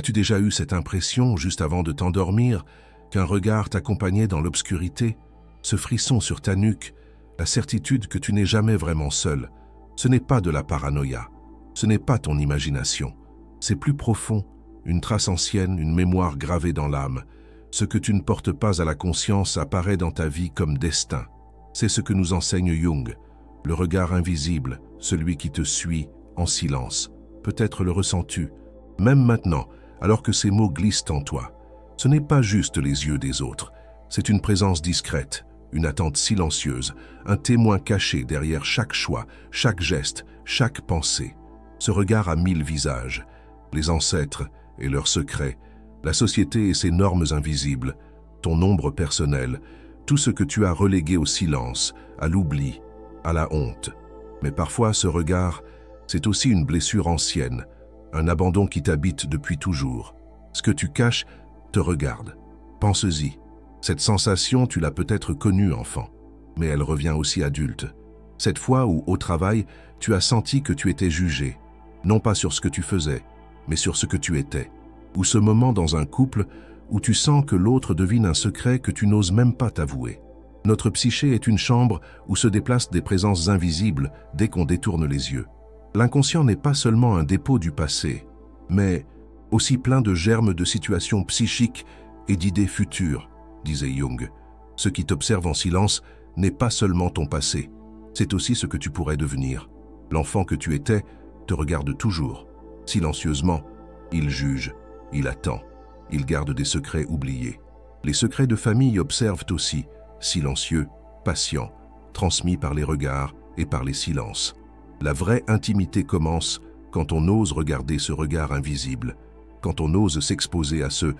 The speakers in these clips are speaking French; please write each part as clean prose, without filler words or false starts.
As-tu déjà eu cette impression, juste avant de t'endormir, qu'un regard t'accompagnait dans l'obscurité? Ce frisson sur ta nuque, la certitude que tu n'es jamais vraiment seul, ce n'est pas de la paranoïa, ce n'est pas ton imagination. C'est plus profond, une trace ancienne, une mémoire gravée dans l'âme. Ce que tu ne portes pas à la conscience apparaît dans ta vie comme destin. C'est ce que nous enseigne Jung. Le regard invisible, celui qui te suit en silence. Peut-être le ressens-tu, même maintenant, alors que ces mots glissent en toi. Ce n'est pas juste les yeux des autres, c'est une présence discrète, une attente silencieuse, un témoin caché derrière chaque choix, chaque geste, chaque pensée. Ce regard a 1000 visages, les ancêtres et leurs secrets, la société et ses normes invisibles, ton ombre personnelle, tout ce que tu as relégué au silence, à l'oubli, à la honte. Mais parfois, ce regard, c'est aussi une blessure ancienne, un abandon qui t'habite depuis toujours. Ce que tu caches te regarde. Pense-y. Cette sensation, tu l'as peut-être connue enfant, mais elle revient aussi adulte. Cette fois où, au travail, tu as senti que tu étais jugé, non pas sur ce que tu faisais, mais sur ce que tu étais. Ou ce moment dans un couple où tu sens que l'autre devine un secret que tu n'oses même pas t'avouer. Notre psyché est une chambre où se déplacent des présences invisibles dès qu'on détourne les yeux. L'inconscient n'est pas seulement un dépôt du passé, mais aussi plein de germes de situations psychiques et d'idées futures, disait Jung. Ce qui t'observe en silence n'est pas seulement ton passé, c'est aussi ce que tu pourrais devenir. L'enfant que tu étais te regarde toujours. Silencieusement, il juge, il attend, il garde des secrets oubliés. Les secrets de famille observent aussi, silencieux, patients, transmis par les regards et par les silences. La vraie intimité commence quand on ose regarder ce regard invisible, quand on ose s'exposer à ceux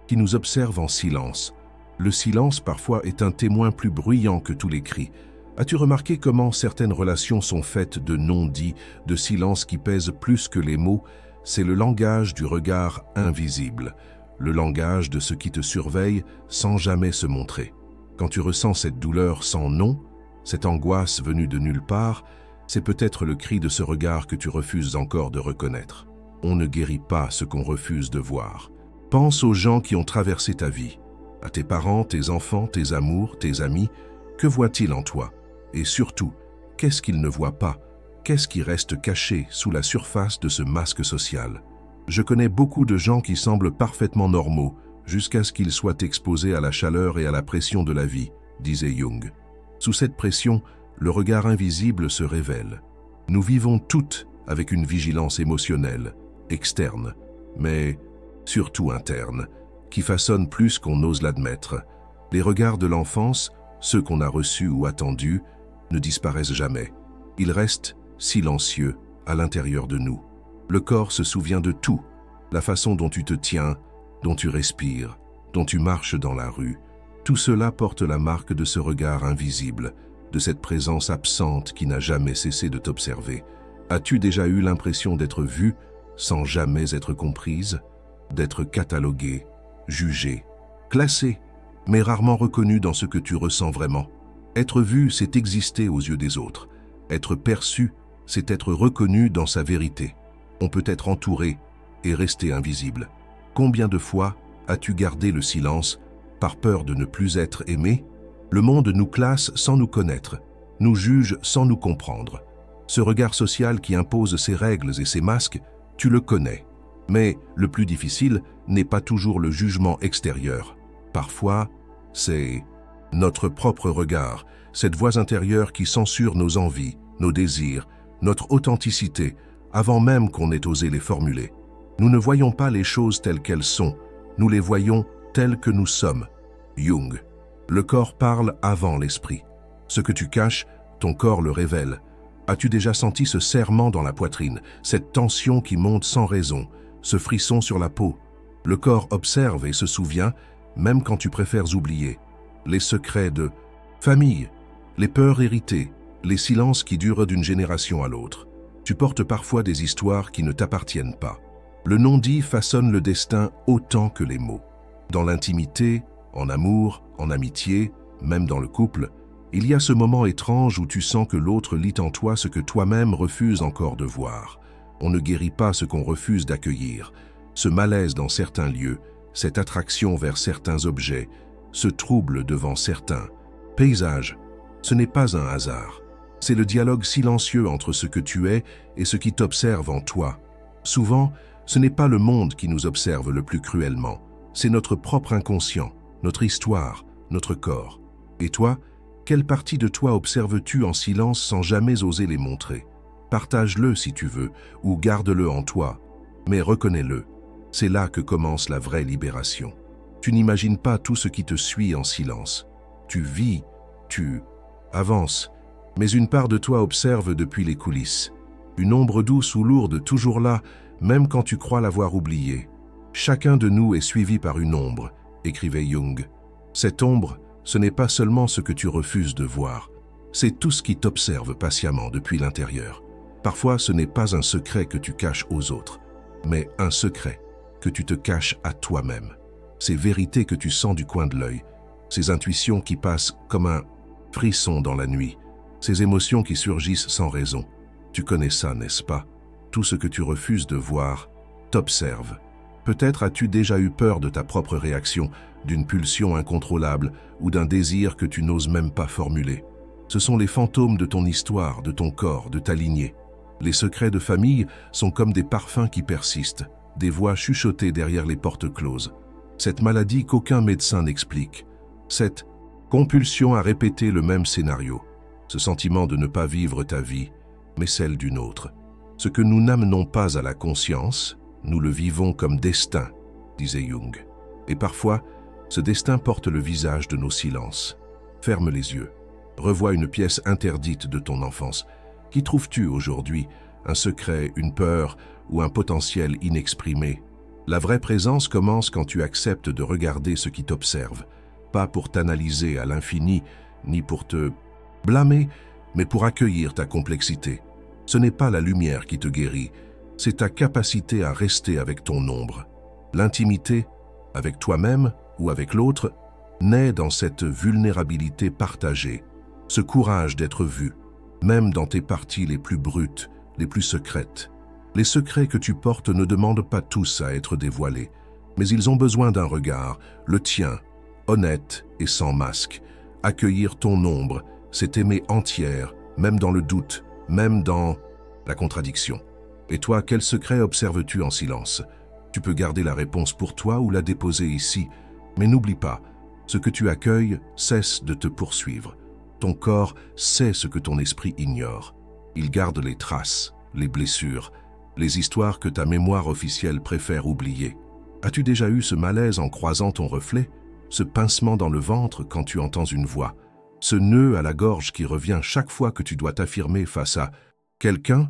qui nous observent en silence. Le silence parfois est un témoin plus bruyant que tous les cris. As-tu remarqué comment certaines relations sont faites de non-dits, de silences qui pèsent plus que les mots? C'est le langage du regard invisible, le langage de ce qui te surveille sans jamais se montrer. Quand tu ressens cette douleur sans nom, cette angoisse venue de nulle part, c'est peut-être le cri de ce regard que tu refuses encore de reconnaître. On ne guérit pas ce qu'on refuse de voir. Pense aux gens qui ont traversé ta vie, à tes parents, tes enfants, tes amours, tes amis. Que voient-ils en toi? Et surtout, qu'est-ce qu'ils ne voient pas? Qu'est-ce qui reste caché sous la surface de ce masque social? Je connais beaucoup de gens qui semblent parfaitement normaux, jusqu'à ce qu'ils soient exposés à la chaleur et à la pression de la vie, disait Jung. Sous cette pression, le regard invisible se révèle. Nous vivons toutes avec une vigilance émotionnelle, externe, mais surtout interne, qui façonne plus qu'on ose l'admettre. Les regards de l'enfance, ceux qu'on a reçus ou attendus, ne disparaissent jamais. Ils restent silencieux à l'intérieur de nous. Le corps se souvient de tout, la façon dont tu te tiens, dont tu respires, dont tu marches dans la rue. Tout cela porte la marque de ce regard invisible, de cette présence absente qui n'a jamais cessé de t'observer. As-tu déjà eu l'impression d'être vue sans jamais être comprise, d'être cataloguée, jugée, classée, mais rarement reconnue dans ce que tu ressens vraiment? Être vu, c'est exister aux yeux des autres. Être perçu, c'est être reconnu dans sa vérité. On peut être entouré et rester invisible. Combien de fois as-tu gardé le silence par peur de ne plus être aimé? Le monde nous classe sans nous connaître, nous juge sans nous comprendre. Ce regard social qui impose ses règles et ses masques, tu le connais. Mais le plus difficile n'est pas toujours le jugement extérieur. Parfois, c'est notre propre regard, cette voix intérieure qui censure nos envies, nos désirs, notre authenticité, avant même qu'on ait osé les formuler. Nous ne voyons pas les choses telles qu'elles sont, nous les voyons telles que nous sommes. Jung. Le corps parle avant l'esprit. Ce que tu caches, ton corps le révèle. As-tu déjà senti ce serrement dans la poitrine, cette tension qui monte sans raison, ce frisson sur la peau? Le corps observe et se souvient, même quand tu préfères oublier. Les secrets de famille, les peurs héritées, les silences qui durent d'une génération à l'autre. Tu portes parfois des histoires qui ne t'appartiennent pas. Le non-dit façonne le destin autant que les mots. Dans l'intimité, en amour, en amitié, même dans le couple, il y a ce moment étrange où tu sens que l'autre lit en toi ce que toi-même refuses encore de voir. On ne guérit pas ce qu'on refuse d'accueillir. ce malaise dans certains lieux, cette attraction vers certains objets, ce trouble devant certains paysages, ce n'est pas un hasard. C'est le dialogue silencieux entre ce que tu es et ce qui t'observe en toi. Souvent, ce n'est pas le monde qui nous observe le plus cruellement, c'est notre propre inconscient, notre histoire, notre corps. Et toi, quelle partie de toi observes-tu en silence sans jamais oser les montrer? Partage-le si tu veux, ou garde-le en toi, mais reconnais-le. C'est là que commence la vraie libération. Tu n'imagines pas tout ce qui te suit en silence. Tu vis, tu avances, mais une part de toi observe depuis les coulisses. Une ombre douce ou lourde toujours là, même quand tu crois l'avoir oubliée. Chacun de nous est suivi par une ombre, écrivait Jung. Cette ombre, ce n'est pas seulement ce que tu refuses de voir, c'est tout ce qui t'observe patiemment depuis l'intérieur. Parfois, ce n'est pas un secret que tu caches aux autres, mais un secret que tu te caches à toi-même. Ces vérités que tu sens du coin de l'œil, ces intuitions qui passent comme un frisson dans la nuit, ces émotions qui surgissent sans raison. Tu connais ça, n'est-ce pas? Tout ce que tu refuses de voir t'observe. Peut-être as-tu déjà eu peur de ta propre réaction, d'une pulsion incontrôlable ou d'un désir que tu n'oses même pas formuler. Ce sont les fantômes de ton histoire, de ton corps, de ta lignée. Les secrets de famille sont comme des parfums qui persistent, des voix chuchotées derrière les portes closes. Cette maladie qu'aucun médecin n'explique. Cette compulsion à répéter le même scénario. Ce sentiment de ne pas vivre ta vie, mais celle d'une autre. Ce que nous n'amenons pas à la conscience, nous le vivons comme destin, disait Jung. Et parfois, ce destin porte le visage de nos silences. Ferme les yeux. Revois une pièce interdite de ton enfance. Qu'y trouves-tu aujourd'hui? Un secret, une peur ou un potentiel inexprimé? La vraie présence commence quand tu acceptes de regarder ce qui t'observe, pas pour t'analyser à l'infini, ni pour te blâmer, mais pour accueillir ta complexité. Ce n'est pas la lumière qui te guérit, c'est ta capacité à rester avec ton ombre. L'intimité, avec toi-même ou avec l'autre, naît dans cette vulnérabilité partagée, ce courage d'être vu, même dans tes parties les plus brutes, les plus secrètes. Les secrets que tu portes ne demandent pas tous à être dévoilés, mais ils ont besoin d'un regard, le tien, honnête et sans masque. Accueillir ton ombre, c'est aimer entière, même dans le doute, même dans la contradiction. Et toi, quel secret observes-tu en silence? Tu peux garder la réponse pour toi ou la déposer ici, mais n'oublie pas, ce que tu accueilles cesse de te poursuivre. Ton corps sait ce que ton esprit ignore. Il garde les traces, les blessures, les histoires que ta mémoire officielle préfère oublier. As-tu déjà eu ce malaise en croisant ton reflet? Ce pincement dans le ventre quand tu entends une voix? Ce nœud à la gorge qui revient chaque fois que tu dois t'affirmer face à quelqu'un?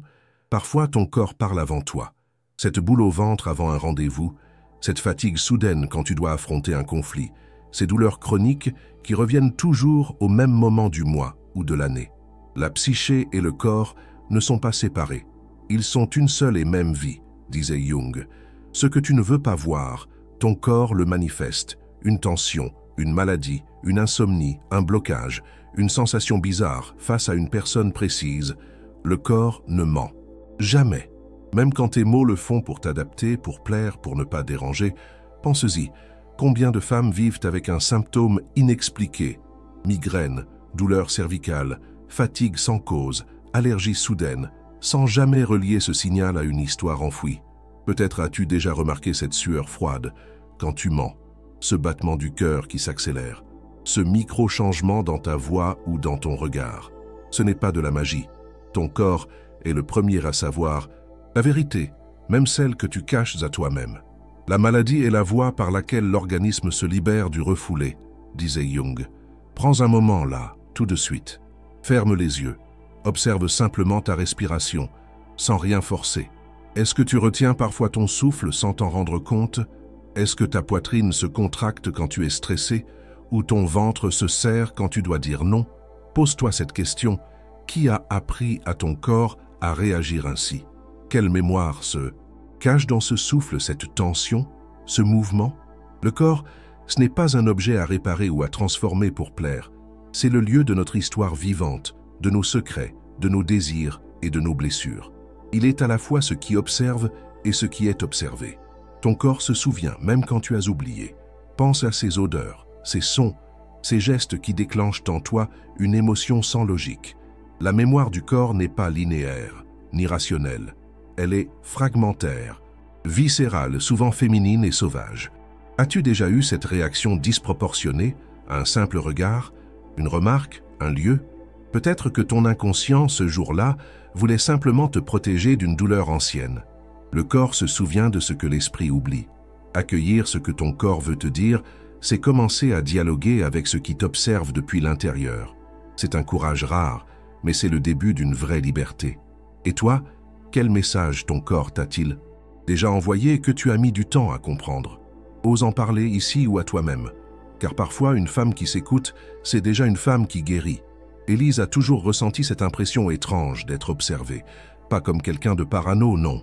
Parfois ton corps parle avant toi. Cette boule au ventre avant un rendez-vous, cette fatigue soudaine quand tu dois affronter un conflit, ces douleurs chroniques qui reviennent toujours au même moment du mois ou de l'année. La psyché et le corps ne sont pas séparés. Ils sont une seule et même vie, disait Jung. Ce que tu ne veux pas voir, ton corps le manifeste. Une tension, une maladie, une insomnie, un blocage, une sensation bizarre face à une personne précise. Le corps ne ment. Jamais. Même quand tes mots le font pour t'adapter, pour plaire, pour ne pas déranger, pense-y. Combien de femmes vivent avec un symptôme inexpliqué? Migraine, douleur cervicale, fatigue sans cause, allergie soudaine, sans jamais relier ce signal à une histoire enfouie. Peut-être as-tu déjà remarqué cette sueur froide quand tu mens, ce battement du cœur qui s'accélère, ce micro-changement dans ta voix ou dans ton regard. Ce n'est pas de la magie. Ton corps est le premier à savoir la vérité, même celle que tu caches à toi-même. La maladie est la voie par laquelle l'organisme se libère du refoulé, disait Jung. Prends un moment là, tout de suite. Ferme les yeux. Observe simplement ta respiration, sans rien forcer. Est-ce que tu retiens parfois ton souffle sans t'en rendre compte? Est-ce que ta poitrine se contracte quand tu es stressé? Ou ton ventre se serre quand tu dois dire non? Pose-toi cette question. Qui a appris à ton corps à réagir ainsi? Quelle mémoire se cache dans ce souffle, cette tension, ce mouvement? Le corps, ce n'est pas un objet à réparer ou à transformer pour plaire. C'est le lieu de notre histoire vivante, de nos secrets, de nos désirs et de nos blessures. Il est à la fois ce qui observe et ce qui est observé. Ton corps se souvient, même quand tu as oublié. Pense à ces odeurs, ces sons, ces gestes qui déclenchent en toi une émotion sans logique. La mémoire du corps n'est pas linéaire, ni rationnelle. Elle est fragmentaire, viscérale, souvent féminine et sauvage. As-tu déjà eu cette réaction disproportionnée à un simple regard, une remarque, un lieu? Peut-être que ton inconscient, ce jour-là, voulait simplement te protéger d'une douleur ancienne. Le corps se souvient de ce que l'esprit oublie. Accueillir ce que ton corps veut te dire, c'est commencer à dialoguer avec ce qui t'observe depuis l'intérieur. C'est un courage rare, mais c'est le début d'une vraie liberté. Et toi, quel message ton corps t'a-t-il déjà envoyé que tu as mis du temps à comprendre? Ose en parler ici ou à toi-même, car parfois une femme qui s'écoute, c'est déjà une femme qui guérit. Élise a toujours ressenti cette impression étrange d'être observée, pas comme quelqu'un de parano, non,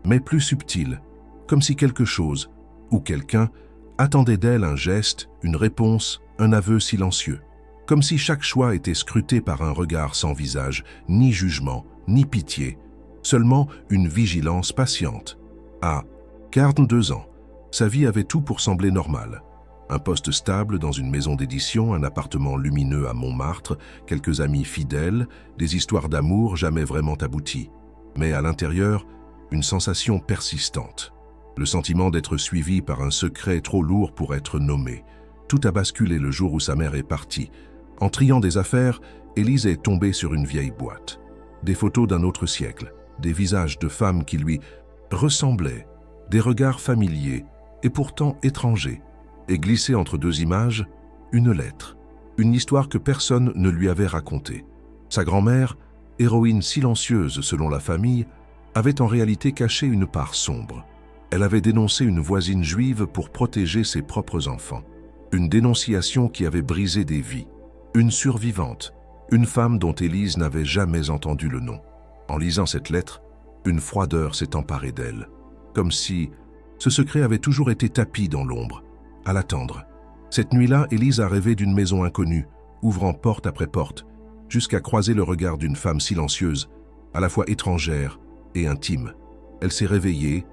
mais plus subtil, comme si quelque chose, ou quelqu'un, attendait d'elle un geste, une réponse, un aveu silencieux. Comme si chaque choix était scruté par un regard sans visage, ni jugement, ni pitié, seulement une vigilance patiente. À 42 ans, sa vie avait tout pour sembler normale. Un poste stable dans une maison d'édition, un appartement lumineux à Montmartre, quelques amis fidèles, des histoires d'amour jamais vraiment abouties. Mais à l'intérieur, une sensation persistante. Le sentiment d'être suivi par un secret trop lourd pour être nommé. Tout a basculé le jour où sa mère est partie. En triant des affaires, Élise est tombée sur une vieille boîte. Des photos d'un autre siècle, des visages de femmes qui lui ressemblaient, des regards familiers et pourtant étrangers. Et glissée entre deux images, une lettre, une histoire que personne ne lui avait racontée. Sa grand-mère, héroïne silencieuse selon la famille, avait en réalité caché une part sombre. Elle avait dénoncé une voisine juive pour protéger ses propres enfants. Une dénonciation qui avait brisé des vies. Une survivante, une femme dont Élise n'avait jamais entendu le nom. En lisant cette lettre, une froideur s'est emparée d'elle, comme si ce secret avait toujours été tapi dans l'ombre, à l'attendre. Cette nuit-là, Élise a rêvé d'une maison inconnue, ouvrant porte après porte, jusqu'à croiser le regard d'une femme silencieuse, à la fois étrangère et intime. Elle s'est réveillée,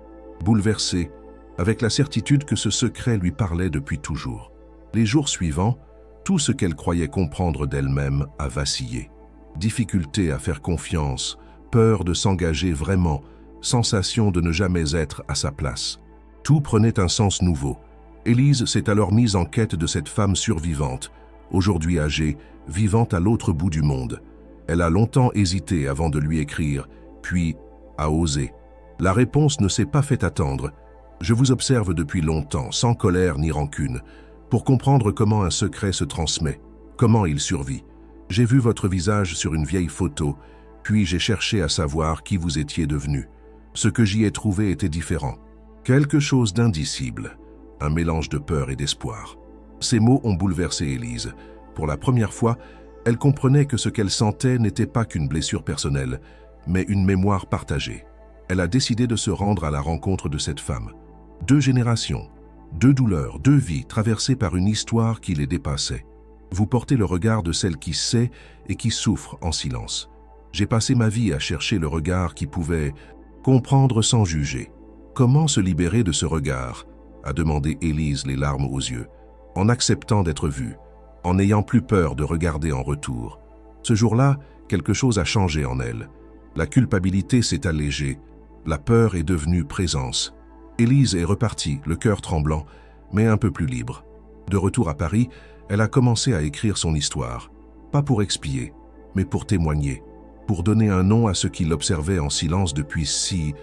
bouleversée, avec la certitude que ce secret lui parlait depuis toujours. Les jours suivants, tout ce qu'elle croyait comprendre d'elle-même a vacillé. Difficulté à faire confiance, peur de s'engager vraiment, sensation de ne jamais être à sa place. Tout prenait un sens nouveau. Élise s'est alors mise en quête de cette femme survivante, aujourd'hui âgée, vivant à l'autre bout du monde. Elle a longtemps hésité avant de lui écrire, puis a osé. La réponse ne s'est pas fait attendre. Je vous observe depuis longtemps, sans colère ni rancune, pour comprendre comment un secret se transmet, comment il survit. J'ai vu votre visage sur une vieille photo, puis j'ai cherché à savoir qui vous étiez devenu. Ce que j'y ai trouvé était différent. Quelque chose d'indicible, un mélange de peur et d'espoir. Ces mots ont bouleversé Élise. Pour la première fois, elle comprenait que ce qu'elle sentait n'était pas qu'une blessure personnelle, mais une mémoire partagée. Elle a décidé de se rendre à la rencontre de cette femme. 2 générations, 2 douleurs, 2 vies traversées par une histoire qui les dépassait. Vous portez le regard de celle qui sait et qui souffre en silence. J'ai passé ma vie à chercher le regard qui pouvait comprendre sans juger. Comment se libérer de ce regard ? A demandé Élise, les larmes aux yeux, en acceptant d'être vue, en n'ayant plus peur de regarder en retour. Ce jour-là, quelque chose a changé en elle. La culpabilité s'est allégée, la peur est devenue présence. Élise est repartie, le cœur tremblant, mais un peu plus libre. De retour à Paris, elle a commencé à écrire son histoire, pas pour expier, mais pour témoigner, pour donner un nom à ce qui l'observait en silence depuis si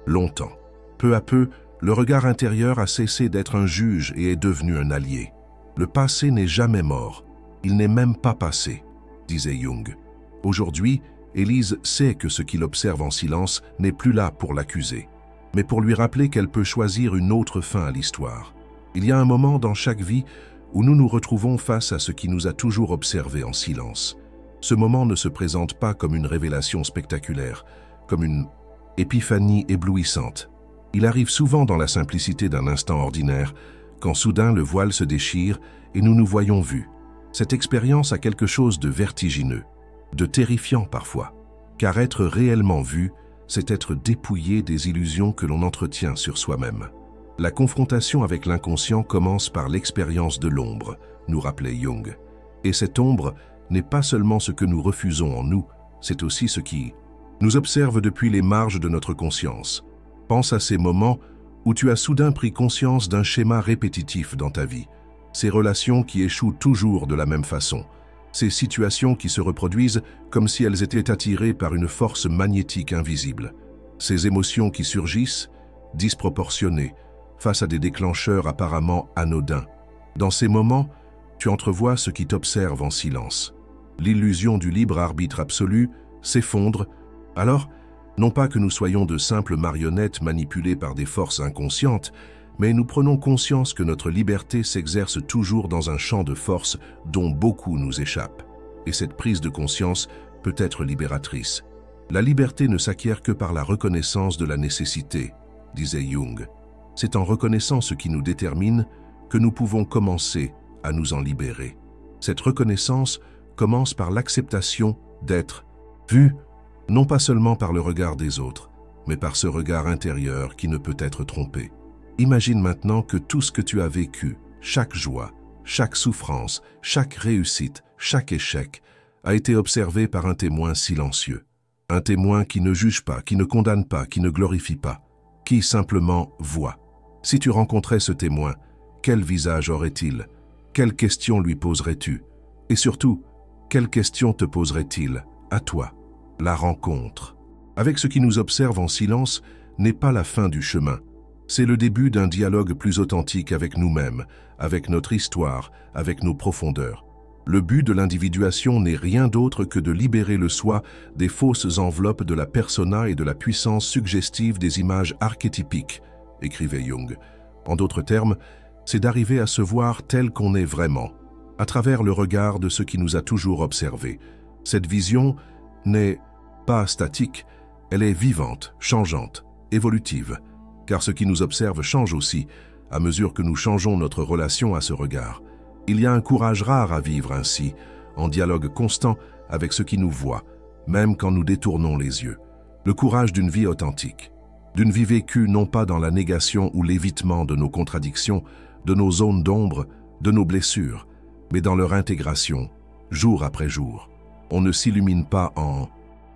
longtemps. Peu à peu, le regard intérieur a cessé d'être un juge et est devenu un allié. Le passé n'est jamais mort, il n'est même pas passé, disait Jung. Aujourd'hui, Élise sait que ce qu'il observe en silence n'est plus là pour l'accuser, mais pour lui rappeler qu'elle peut choisir une autre fin à l'histoire. Il y a un moment dans chaque vie où nous nous retrouvons face à ce qui nous a toujours observé en silence. Ce moment ne se présente pas comme une révélation spectaculaire, comme une épiphanie éblouissante. Il arrive souvent dans la simplicité d'un instant ordinaire, quand soudain le voile se déchire et nous nous voyons vus. Cette expérience a quelque chose de vertigineux, de terrifiant parfois, car être réellement vu, c'est être dépouillé des illusions que l'on entretient sur soi-même. La confrontation avec l'inconscient commence par l'expérience de l'ombre, nous rappelait Jung. Et cette ombre n'est pas seulement ce que nous refusons en nous, c'est aussi ce qui nous observe depuis les marges de notre conscience. Pense à ces moments où tu as soudain pris conscience d'un schéma répétitif dans ta vie, ces relations qui échouent toujours de la même façon, ces situations qui se reproduisent comme si elles étaient attirées par une force magnétique invisible, ces émotions qui surgissent, disproportionnées, face à des déclencheurs apparemment anodins. Dans ces moments, tu entrevois ce qui t'observe en silence. L'illusion du libre arbitre absolu s'effondre, alors, non pas que nous soyons de simples marionnettes manipulées par des forces inconscientes, mais nous prenons conscience que notre liberté s'exerce toujours dans un champ de force dont beaucoup nous échappent. Et cette prise de conscience peut être libératrice. La liberté ne s'acquiert que par la reconnaissance de la nécessité, disait Jung. C'est en reconnaissant ce qui nous détermine que nous pouvons commencer à nous en libérer. Cette reconnaissance commence par l'acceptation d'être vu, non pas seulement par le regard des autres, mais par ce regard intérieur qui ne peut être trompé. Imagine maintenant que tout ce que tu as vécu, chaque joie, chaque souffrance, chaque réussite, chaque échec, a été observé par un témoin silencieux. Un témoin qui ne juge pas, qui ne condamne pas, qui ne glorifie pas, qui simplement voit. Si tu rencontrais ce témoin, quel visage aurait-il? Quelles questions lui poserais-tu? Et surtout, quelles questions te poserait-il à toi? La rencontre, avec ce qui nous observe en silence, n'est pas la fin du chemin. C'est le début d'un dialogue plus authentique avec nous-mêmes, avec notre histoire, avec nos profondeurs. Le but de l'individuation n'est rien d'autre que de libérer le soi des fausses enveloppes de la persona et de la puissance suggestive des images archétypiques, écrivait Jung. En d'autres termes, c'est d'arriver à se voir tel qu'on est vraiment, à travers le regard de ce qui nous a toujours observés. Cette vision n'est pas statique, elle est vivante, changeante, évolutive, car ce qui nous observe change aussi, à mesure que nous changeons notre relation à ce regard. Il y a un courage rare à vivre ainsi, en dialogue constant avec ce qui nous voit, même quand nous détournons les yeux. Le courage d'une vie authentique, d'une vie vécue non pas dans la négation ou l'évitement de nos contradictions, de nos zones d'ombre, de nos blessures, mais dans leur intégration, jour après jour. On ne s'illumine pas en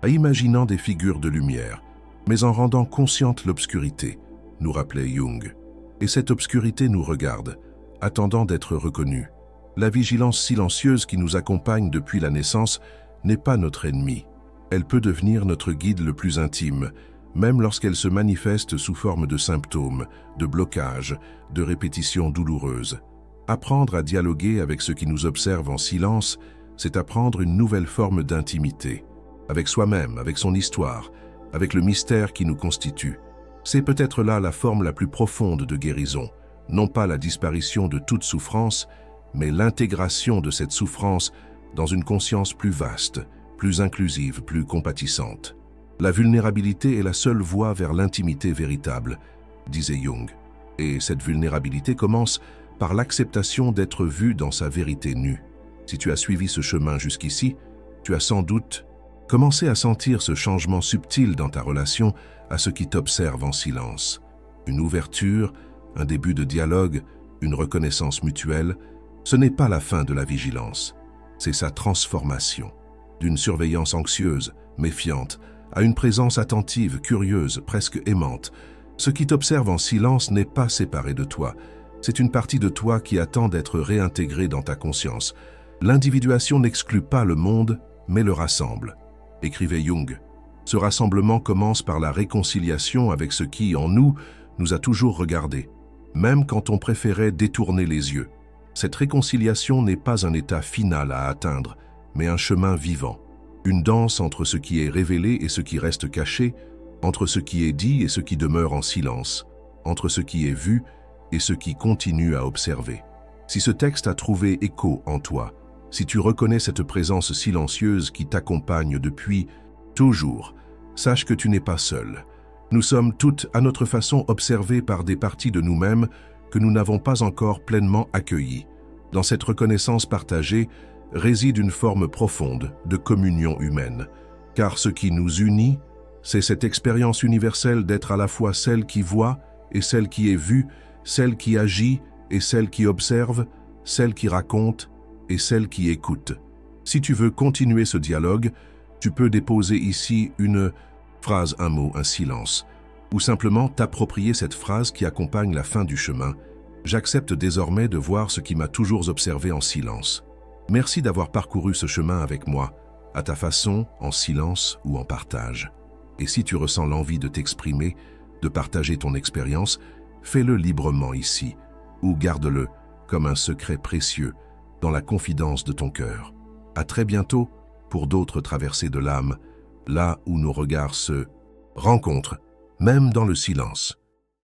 imaginant des figures de lumière, mais en rendant consciente l'obscurité, nous rappelait Jung. Et cette obscurité nous regarde, attendant d'être reconnue. La vigilance silencieuse qui nous accompagne depuis la naissance n'est pas notre ennemi. Elle peut devenir notre guide le plus intime, même lorsqu'elle se manifeste sous forme de symptômes, de blocages, de répétitions douloureuses. Apprendre à dialoguer avec ce qui nous observe en silence, c'est apprendre une nouvelle forme d'intimité, avec soi-même, avec son histoire, avec le mystère qui nous constitue. C'est peut-être là la forme la plus profonde de guérison, non pas la disparition de toute souffrance, mais l'intégration de cette souffrance dans une conscience plus vaste, plus inclusive, plus compatissante. La vulnérabilité est la seule voie vers l'intimité véritable, disait Jung. Et cette vulnérabilité commence par l'acceptation d'être vu dans sa vérité nue. Si tu as suivi ce chemin jusqu'ici, tu as sans doute commencé à sentir ce changement subtil dans ta relation à ce qui t'observe en silence. Une ouverture, un début de dialogue, une reconnaissance mutuelle, ce n'est pas la fin de la vigilance, c'est sa transformation. D'une surveillance anxieuse, méfiante, à une présence attentive, curieuse, presque aimante. Ce qui t'observe en silence n'est pas séparé de toi, c'est une partie de toi qui attend d'être réintégrée dans ta conscience. L'individuation n'exclut pas le monde, mais le rassemble, écrivait Jung. Ce rassemblement commence par la réconciliation avec ce qui, en nous, nous a toujours regardés, même quand on préférait détourner les yeux. Cette réconciliation n'est pas un état final à atteindre, mais un chemin vivant. Une danse entre ce qui est révélé et ce qui reste caché, entre ce qui est dit et ce qui demeure en silence, entre ce qui est vu et ce qui continue à observer. Si ce texte a trouvé écho en toi, si tu reconnais cette présence silencieuse qui t'accompagne depuis toujours, sache que tu n'es pas seul. Nous sommes toutes, à notre façon, observées par des parties de nous-mêmes que nous n'avons pas encore pleinement accueillies. Dans cette reconnaissance partagée réside une forme profonde de communion humaine, car ce qui nous unit, c'est cette expérience universelle d'être à la fois celle qui voit et celle qui est vue, celle qui agit et celle qui observe, celle qui raconte et celle qui écoute. Si tu veux continuer ce dialogue, tu peux déposer ici une phrase, un mot, un silence, ou simplement t'approprier cette phrase qui accompagne la fin du chemin. J'accepte désormais de voir ce qui m'a toujours observé en silence. Merci d'avoir parcouru ce chemin avec moi, à ta façon, en silence ou en partage. Et si tu ressens l'envie de t'exprimer, de partager ton expérience, fais-le librement ici, ou garde-le comme un secret précieux dans la confidence de ton cœur. À très bientôt pour d'autres traversées de l'âme, là où nos regards se rencontrent, même dans le silence.